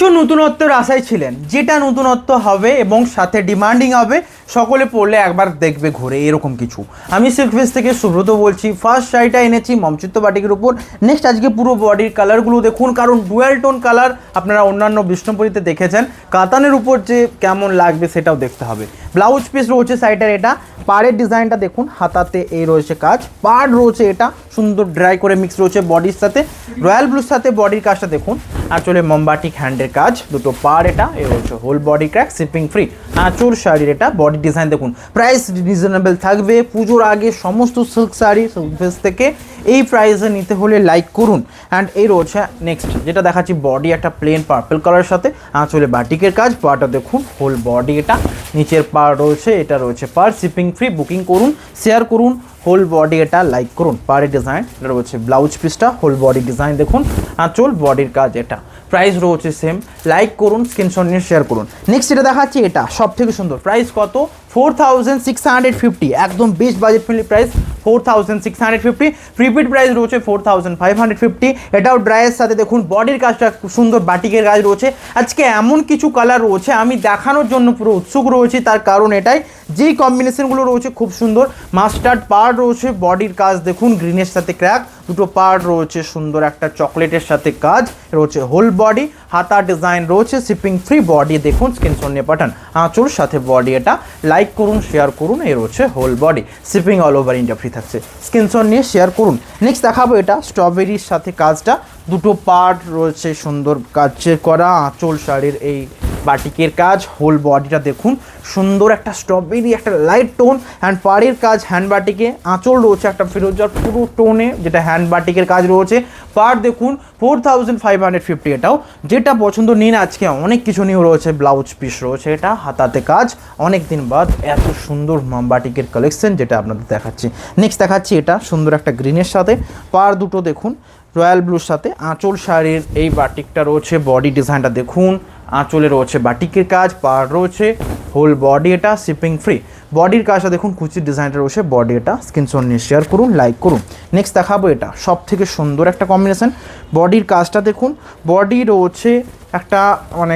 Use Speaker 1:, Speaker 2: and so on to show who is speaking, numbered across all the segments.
Speaker 1: কিছু নতুনত্বের আশায় ছিলেন, যেটা নতুনত্ব হবে এবং সাথে ডিমান্ডিং হবে, সকলে পড়লে একবার দেখবে ঘুরে এরকম কিছু। আমি সিল্ক ফেস থেকে সুব্রত বলছি। ফার্স্ট শাড়িটা এনেছি মমচিত্ত বাটিকের উপর। নেক্সট আজকে পুরো বডির কালারগুলো দেখুন, কারণ ডুয়াল টোন কালার আপনারা অন্যান্য বিষ্ণুপুরীতে দেখেছেন। কাতানের উপর যে কেমন লাগবে সেটাও দেখতে হবে। ব্লাউজ পিস রয়েছে সাইডের, এটা পাড়ের ডিজাইনটা দেখুন, হাতাতে এই রয়েছে কাজ, পাড় রয়েছে, এটা সুন্দর ড্রাই করে মিক্স রয়েছে বডির সাথে, রয়্যাল ব্লুর সাথে বডির কাজটা দেখুন। আঁচলে মোমবাটিক হ্যান্ডের কাজ, দুটো পাড়, এটা এ রয়েছে whole body crack, shipping free. আঁচল শাড়ির এটা বডি ডিজাইন দেখুন। প্রাইস রিজনেবল থাকবে। পুজোর আগে সমস্ত সিল্ক শাড়ি সিল্ক ফেস থেকে এই প্রাইসে নিতে হলে লাইক করুন। অ্যান্ড এই রয়েছে নেক্সট যেটা দেখাচ্ছি, বডি একটা প্লেন পার্পল কালারের সাথে, আঁচলে বাটিকের কাজ, পাটা দেখুন হোল বডি, এটা নিচের পাড় রয়েছে, এটা রয়েছে পাড়, শিপিং ফ্রি। বুকিং করুন, শেয়ার করুন, হোল বডি এটা লাইক করুন। পাড়ের ডিজাইন এটা রয়েছে, ব্লাউজ পিসটা হোল বডি ডিজাইন দেখুন, আঁচল বডির কাজ, এটা প্রাইস রয়েছে সেম। লাইক করুন, স্ক্রিনশট নিয়ে শেয়ার করুন। নেক্সট এটা দেখাচ্ছি, এটা সব থেকে সুন্দর। প্রাইস কত? 4650, একদম best budget friendly price 4650। Prepaid price রয়েছে 4550। এটাও ড্রাইয়ের সাথে দেখুন বডির কাজটা সুন্দর বাটিকের কাজ রয়েছে। আজকে এমন কিছু কালার রয়েছে আমি দেখানোর জন্য পুরো উৎসুক রয়েছি, তার কারণ এটাই, যেই কম্বিনেশনগুলো রয়েছে খুব সুন্দর। মাস্টার্ড পার্ট রয়েছে, বডির কাজ দেখুন গ্রিনের সাথে ক্র্যাক, দুটো পার্ট রয়েছে সুন্দর, একটা চকলেটের সাথে কাজ রয়েছে, হোল বডি, হাতা ডিজাইন রয়েছে, শিপিং ফ্রি। বডি দেখুন, স্ক্রিনশট নিয়ে পাঠান। আঁচল সাথে বডি, এটা লাইক করুন, শেয়ার করুন। এই রয়েছে whole body, shipping all over India free থাকছে। স্ক্রিনশট নিয়ে শেয়ার করুন। নেক্সট দেখাবো এটা স্ট্রবেরির সাথে কাজটা, দুটো পার্ট রয়েছে সুন্দর কাজের করা, আঁচল শাড়ির এই বাটিকের কাজ, হোল বডিটা দেখুন সুন্দর, একটা স্ট্রবেরি একটা লাইট টোন, অ্যান্ড পাড়ের কাজ হ্যান্ড বাটিকে, আঁচল রয়েছে একটা ফিরোজার পুরো টোনে, যেটা হ্যান্ড বাটিকের কাজ রয়েছে। পাড় দেখুন 4550, এটাও যেটা পছন্দ নিন। আজকে অনেক কিছু নিয়ে রয়েছে, ব্লাউজ পিস রয়েছে, এটা হাতাতে কাজ, অনেক দিন বাদ এত সুন্দর বাটিকের কালেকশন যেটা আপনাদের দেখাচ্ছি। নেক্সট দেখাচ্ছি এটা সুন্দর একটা গ্রিনের সাথে, পাড় দুটো দেখুন রয়্যাল ব্লুর সাথে, আঁচল শাড়ির এই বাটিকটা রয়েছে, বডি ডিজাইনটা দেখুন, আঁচলে রয়েছে বাটিকের কাজ, পাড় রয়েছে, হোল বডি এটা শিপিং ফ্রি। বডির কাজটা দেখুন, কুচির ডিজাইনটা রয়েছে, বডি এটা স্ক্রিনশট নিয়ে শেয়ার করুন, লাইক করুন। নেক্সট দেখাবো এটা সব থেকে সুন্দর একটা কম্বিনেশন, বডির কাজটা দেখুন, বডি রয়েছে একটা মানে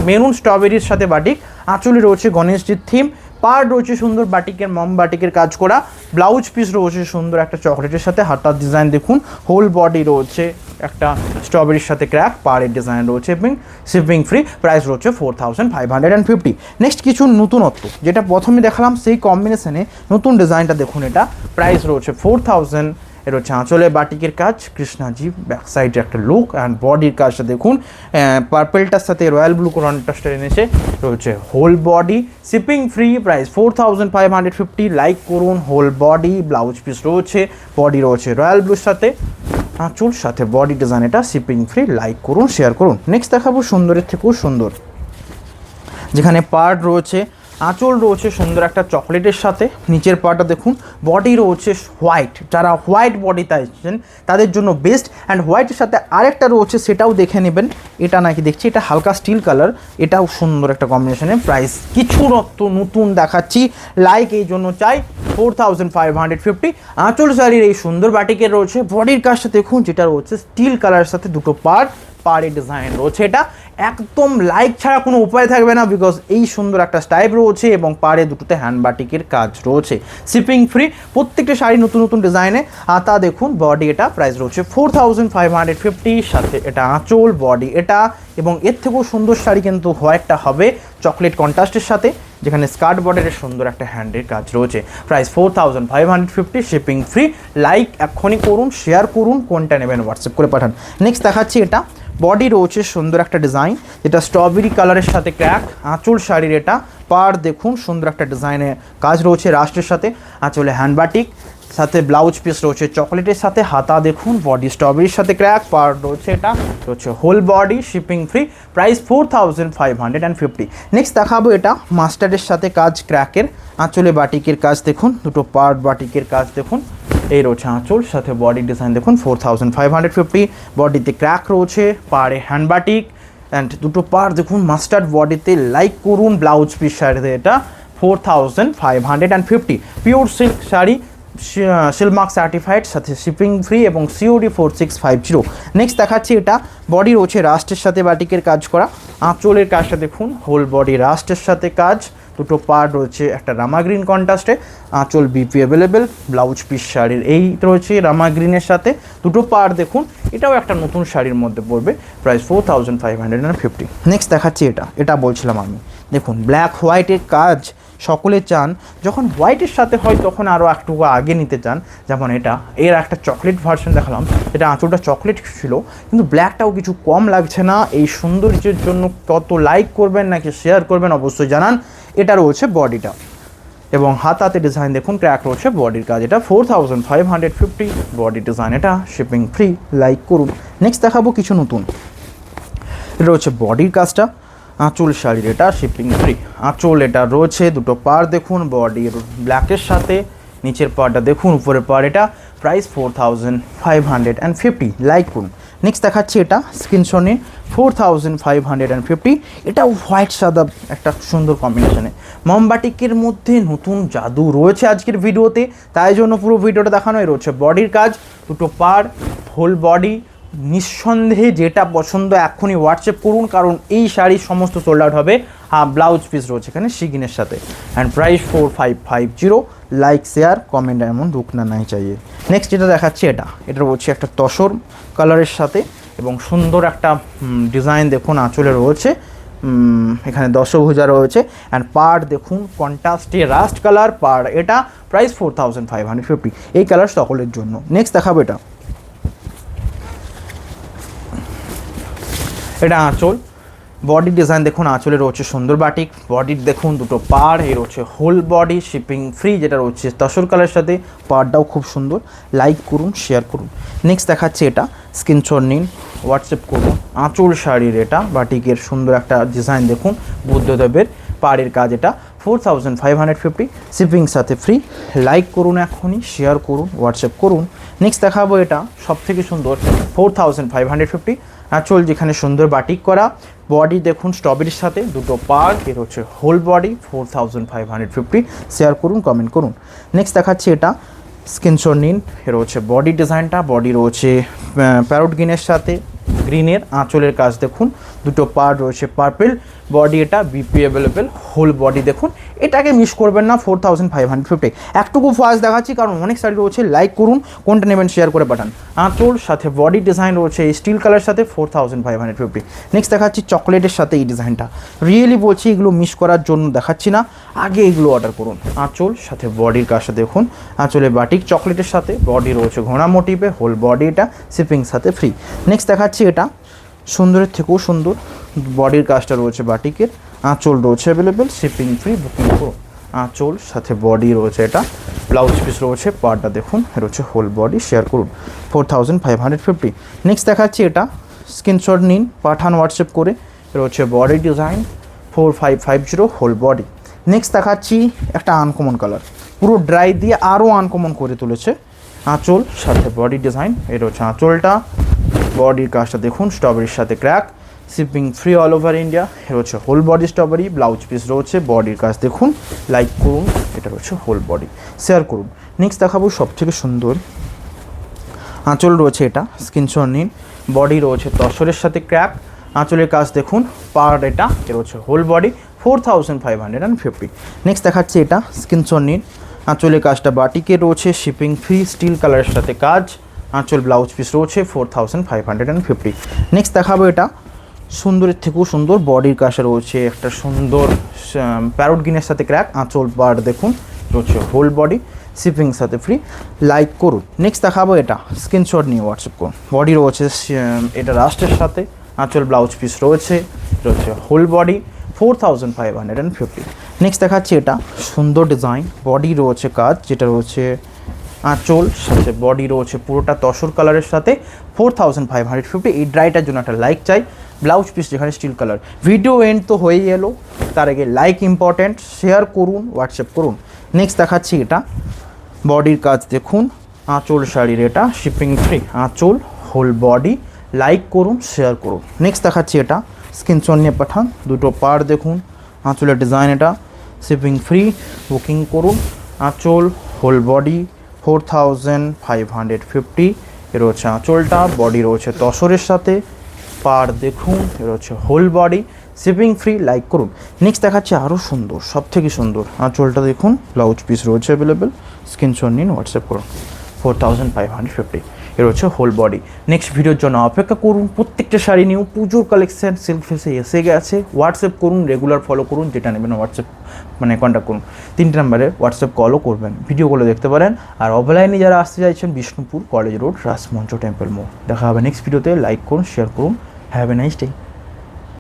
Speaker 1: মেরুন স্ট্রবেরির সাথে বাটিক, আঁচলে রয়েছে গণেশজির থিম, পার্ট রয়েছে সুন্দর বাটিকের বাটিকের কাজ করা, ব্লাউজ পিস রয়েছে সুন্দর একটা চকলেটের সাথে, হাতার ডিজাইন দেখুন, হোল বডি রয়েছে একটা স্ট্রবেরির সাথে ক্র্যাক, পাড়ের ডিজাইন রয়েছে এবং শিপিং ফ্রি। প্রাইস রয়েছে 4550। নেক্সট কিছু নতুনত্ব, যেটা প্রথমে দেখালাম সেই কম্বিনেশনে নতুন ডিজাইনটা দেখুন, এটা প্রাইস রয়েছে 4000। এর হচ্ছে আঁচলে বাটিকের কাজ, কৃষ্ণাজি ব্যাক সাইডে একটা লুক, অ্যান্ড বডির কাজটা দেখুন পার্পেলটার সাথে রয়্যাল ব্লু কন্ট্রাস্টে এনেছে, রয়েছে whole body shipping free. Price 4550। Like করুন, হোল বডি ব্লাউজ পিস রয়েছে, বডি রয়েছে রয়্যাল ব্লুর সাথে, আঁচল সাথে বডি ডিজাইন, এটা শিপিং ফ্রি। লাইক করুন, শেয়ার করুন। নেক্সট দেখাবো সুন্দরের থেকেও সুন্দর, যেখানে পার্ট রয়েছে, আঁচল রয়েছে সুন্দর একটা চকলেটের সাথে, নিচের পার্টটা দেখুন, বডি রয়েছে হোয়াইট, যারা হোয়াইট বডি চাইছেন তাদের জন্য বেস্ট। অ্যান্ড হোয়াইটের সাথে আরেকটা রয়েছে, সেটাও দেখে নেবেন, এটা নাকি দেখছি এটা হালকা স্টিল কালার, এটাও সুন্দর একটা কম্বিনেশনে। প্রাইস কিছু নতুন দেখাচ্ছি, লাইক এই জন্য চাই 4550। আঁচল শাড়ির এই সুন্দর বাটিকের রয়েছে, বডির কাজটা দেখুন, যেটা রয়েছে স্টিল কালারের সাথে দুটো পাড়ের ডিজাইন রয়েছে, এটা একদম লাইক ছাড়া কোনো উপায় থাকবে না, বিকজ এই সুন্দর একটা স্টাইপ রয়েছে এবং পাড়ে দুটোতে হ্যান্ড বাটিকের কাজ রয়েছে, শিপিং ফ্রি। প্রত্যেকটা শাড়ি নতুন ডিজাইনে। আতা দেখুন, বডি এটা প্রাইস রয়েছে 4550, সাথে এটা আঁচল, বডি এটা, এবং এর থেকেও সুন্দর শাড়ি কিন্তু হোয়াইটটা হবে চকলেট কন্ট্রাস্টের সাথে, যেখানে স্কার্ট বর্ডারের সুন্দর একটা হ্যান্ডের কাজ রয়েছে। Price 4550, shipping free. লাইক এক্ষুনি করুন, শেয়ার করুন, কোনটা নেবেন হোয়াটসঅ্যাপ করে পাঠান। নেক্সট দেখাচ্ছি এটা, বডি রয়েছে সুন্দর একটা ডিজাইন, যেটা স্ট্রবেরি কালারের সাথে ক্র্যাক, আঁচল শাড়ির এটা, পাড় দেখুন সুন্দর একটা ডিজাইনে কাজ রয়েছে রাস্টের সাথে, আঁচলে হ্যান্ড বাটিক, সাথে ব্লাউজ পিস রয়েছে চকলেটের সাথে, হাতা দেখুন, বডি স্ট্রবেরির সাথে ক্র্যাক, পার্ট রয়েছে এটা রয়েছে whole body shipping free. Price 4550। Next দেখাবো এটা মাস্টার্ডের সাথে কাজ, ক্র্যাকের, আঁচলে বাটিকের কাজ দেখুন, দুটো পার্ট বাটিকের কাজ দেখুন, এই রয়েছে আঁচল সাথে বডি ডিজাইন দেখুন 4550। বডিতে ক্র্যাক রয়েছে, পাড়ে হ্যান্ড বাটিক, অ্যান্ড দুটো পার দেখুন মাস্টার্ড বডিতে। লাইক করুন, ব্লাউজ পিস শাড়িতে এটা 4550। Pure silk sari, Silk Mark certified, সাথে শিপিং ফ্রি এবং সিওডি 4650। নেক্সট দেখাচ্ছি এটা বডি রয়েছে রাস্টের সাথে বাটিকের কাজ করা, আঁচলের কাজটা দেখুন হোল বডি রাস্টের সাথে কাজ, দুটো পার্ট রয়েছে একটা রামা গ্রিন কন্ট্রাস্টে, আঁচল বিপি অ্যাভেলেবেল, ব্লাউজ পিস শাড়ির এই রয়েছে রামা গ্রিনের সাথে দুটো পার্ট দেখুন, এটাও একটা নতুন শাড়ির মধ্যে পড়বে, প্রাইস 4550। নেক্সট দেখাচ্ছি এটা বলছিলাম আমি, দেখুন ব্ল্যাক হোয়াইটের কাজ সকলে চান, যখন হোয়াইটের সাথে হয় তখন আরও একটু আগে নিতে চান, যেমন এটা এর একটা চকলেট ভার্সন দেখালাম, এটা আঁচলটা চকলেট ছিল কিন্তু ব্ল্যাকটাও কিছু কম লাগছে না। এই সৌন্দর্যের জন্য কত লাইক করবেন নাকি শেয়ার করবেন অবশ্যই জানান। এটা রয়েছে বডিটা এবং হাতাতে ডিজাইন দেখুন ক্র্যাক রয়েছে বডির কাজ, এটা 4550 বডি ডিজাইন, এটা শিপিং ফ্রি, লাইক করুন। নেক্সট দেখাবো কিছু নতুন, এটা রয়েছে বডির কাজটা, আঁচল শাড়ির এটা শিপিং ফ্রি, আঁচল এটা রয়েছে দুটো পার দেখুন বডির ব্ল্যাকের সাথে, নিচের পারটা দেখুন উপরের পার, এটা প্রাইস 4550, লাইক করুন। নেক্সট দেখাচ্ছি এটা স্ক্রিনশট নিন 4550, এটা হোয়াইট সাদা একটা সুন্দর কম্বিনেশনে, মোমবাটিকের মধ্যে নতুন জাদু রয়েছে আজকের ভিডিওতে, তাই জন্য পুরো ভিডিওটা দেখানো। রয়েছে বডির কাজ, দুটো পার, হোল বডি, নিঃসন্দেহে যেটা পছন্দ এখনই হোয়াটসঅ্যাপ করুন, কারণ এই শাড়ির সমস্ত সোল্ড আউট হবে। ব্লাউজ পিস রয়েছে এখানে শিগিনের সাথে, and price 4550, like share comment এমন রুকনা নাই চাইয়ে। নেক্সট যেটা দেখাচ্ছি এটা রয়েছে একটা তসর কালারের সাথে এবং সুন্দর একটা ডিজাইন দেখুন আঁচলে রয়েছে, এখানে দশভুজা রয়েছে, অ্যান্ড পার দেখুন কন্ট্রাস্টে রাস্ট কালার পার, এটা প্রাইস 4550, এই কালার সকলের জন্য। নেক্সট দেখাবো এটা আঁচল, বডি ডিজাইন দেখুন আঁচলে রয়েছে সুন্দর বাটিক, বডির দেখুন দুটো পার, এই রয়েছে হোল বডি শিপিং ফ্রি, যেটা রয়েছে তসর কালারের সাথে, পারটাও খুব সুন্দর, লাইক করুন শেয়ার করুন। নেক্সট দেখাচ্ছে এটা স্ক্রিনশট নিন হোয়াটসঅ্যাপ করুন, আঁচল শাড়ির এটা বাটিকের সুন্দর একটা ডিজাইন দেখুন বুদ্ধদেবের পাড়ের কাজ, এটা 4550, শিপিং সাথে ফ্রি, লাইক করুন এখনই, শেয়ার করুন, হোয়াটসঅ্যাপ করুন। নেক্সট দেখাবো এটা সবথেকে সুন্দর 4550, আঁচল যেখানে সুন্দর বাটিক করা, বডি দেখুন স্ট্রবেরির সাথে দুটো পার, এর হচ্ছে হোল বডি 4550, শেয়ার করুন কমেন্ট করুন। নেক্সট দেখাচ্ছি এটা স্ক্রিনশট নিন, এর হচ্ছে বডি ডিজাইনটা, বডি রয়েছে প্যারোট গ্রিনের সাথে, গ্রিনের আঁচলের কাজ দেখুন, দুটো পার রয়েছে পার্পেল, বডি এটা বিপি অ্যাভেলেবেল, হোল বডি দেখুন, এটাকে মিস করবেন না 4550। একটুকু ফাস্ট দেখাচ্ছি কারণ অনেক শাড়ি রয়েছে, লাইক করুন, কোনটা নেবেন শেয়ার করে পাঠান। আঁচল সাথে বডি ডিজাইন রয়েছে স্টিল কালার সাথে 4550। নেক্সট দেখাচ্ছি চকলেটের সাথে এই ডিজাইনটা, রিয়েলি বলছি এগুলো মিস করার জন্য দেখাচ্ছি না, আগে এগুলো অর্ডার করুন। আঁচল সাথে বডির কাজটা দেখুন, আঁচলে বাটিক চকলেটের সাথে, বডি রয়েছে ঘোড়া মোটিভে, হোল বডি এটা শিপিং সাথে ফ্রি। নেক্সট দেখাচ্ছি এটা সুন্দরের থেকেও সুন্দর, বডির কাজটা রয়েছে বাটিকের, আঁচল রয়েছে অ্যাভেলেবেল, শিপিং ফ্রি, বুকিং করুন। আঁচল সাথে বডি রয়েছে এটা, ব্লাউজ পিস রয়েছে, পার্টটা দেখুন রয়েছে হোল বডি, শেয়ার করুন 4550। নেক্সট দেখাচ্ছি এটা স্ক্রিনশট নিন পাঠান হোয়াটসঅ্যাপ করে, রয়েছে body design 4550, whole body. Next দেখাচ্ছি একটা আনকমন কালার, পুরো ড্রাই দিয়ে আরও আনকমন করে তুলেছে, আঁচল সাথে বডি ডিজাইন, এর হচ্ছে আঁচলটা, বডির কাজটা দেখুন স্ট্রবেরির সাথে crack, shipping free all over India, এর হচ্ছে whole body strawberry, blouse piece রয়েছে, বডির কাজ দেখুন, লাইক করুন, এটা রয়েছে হোল বডি, শেয়ার করুন। নেক্সট দেখাবো সবথেকে সুন্দর আঁচল রয়েছে এটা, স্ক্রিনশট নিন, বডি রয়েছে তসরের সাথে ক্র্যাক, আঁচলের কাজ দেখুন, পার এটা, এর হচ্ছে হোল বডি 4550। নেক্সট দেখাচ্ছি এটা স্ক্রিনশট নিন, আঁচলের কাজটা বাটিকে রয়েছে শিপিং ফ্রি, স্টিল কালারের সাথে কাজ, আঁচল ব্লাউজ পিস রয়েছে 4550। নেক্সট দেখাবো এটা সুন্দরের থেকেও সুন্দর, বডির কাজটা রয়েছে একটা সুন্দর প্যারোট গ্রিনের সাথে ক্র্যাক, আঁচল পার দেখুন রয়েছে হোল বডি, শিপিং সাথে ফ্রি, লাইক করুন। নেক্সট দেখাবো এটা স্ক্রিনশট নিয়ে হোয়াটসঅ্যাপ করুন, বডি রয়েছে এটা রাস্টের সাথে, আঁচল ব্লাউজ পিস রয়েছে হোল বডি 4550। নেক্সট দেখাচ্ছি এটা সুন্দর ডিজাইন, বডি রয়েছে কাজ, যেটা রয়েছে আঁচল সাথে বডি রয়েছে পুরোটা তসর কালারের সাথে 4550। এই ড্রাইটার জন্য একটা লাইক চাই, ব্লাউজ পিস যেখানে স্টিল কালার। ভিডিও এন্ড তো হয়েই এলো, তার আগে লাইক ইম্পর্ট্যান্ট, শেয়ার করুন, হোয়াটসঅ্যাপ করুন। নেক্সট দেখাচ্ছি এটা বডির কাজ দেখুন, আঁচল শাড়ির এটা শিপিং ফ্রি, আঁচল হোল বডি, লাইক করুন শেয়ার করুন। নেক্সট দেখাচ্ছি এটা স্ক্রিনশট নিয়ে পাঠান, দুটো পার দেখুন, আঁচলের ডিজাইন এটা শিপিং ফ্রি, বুকিং করুন। আঁচল হোল বডি 4550 এর হচ্ছে আঁচলটা, বডি রয়েছে তসরের সাথে, পার দেখুন এর হচ্ছে whole body, shipping free. Like করুন। নেক্সট দেখাচ্ছে আরও সুন্দর, সব থেকে সুন্দর আঁচলটা দেখুন, ব্লাউজ পিস রয়েছে অ্যাভেলেবেল, স্ক্রিনশট নিন, হোয়াটসঅ্যাপ করুন। 4550 এর হচ্ছে হোল বডি। নেক্সট ভিডিওর জন্য অপেক্ষা করুন। প্রত্যেকটা শাড়ি নিউ পুজোর কালেকশন সিল্ক ফেসে এসে গেছে। হোয়াটসঅ্যাপ করুন, রেগুলার ফলো করুন, যেটা নেবেন হোয়াটসঅ্যাপ মানে কন্ট্যাক্ট করুন। 3টে নাম্বারে হোয়াটসঅ্যাপ কলও করবেন, ভিডিওগুলো দেখতে পারেন। আর অফলাইনে যারা আসতে চাইছেন Bishnupur college road, Rasmancha temple মোড়। দেখা হবে নেক্সট ভিডিওতে। লাইক করুন, শেয়ার করুন। Have a nice day.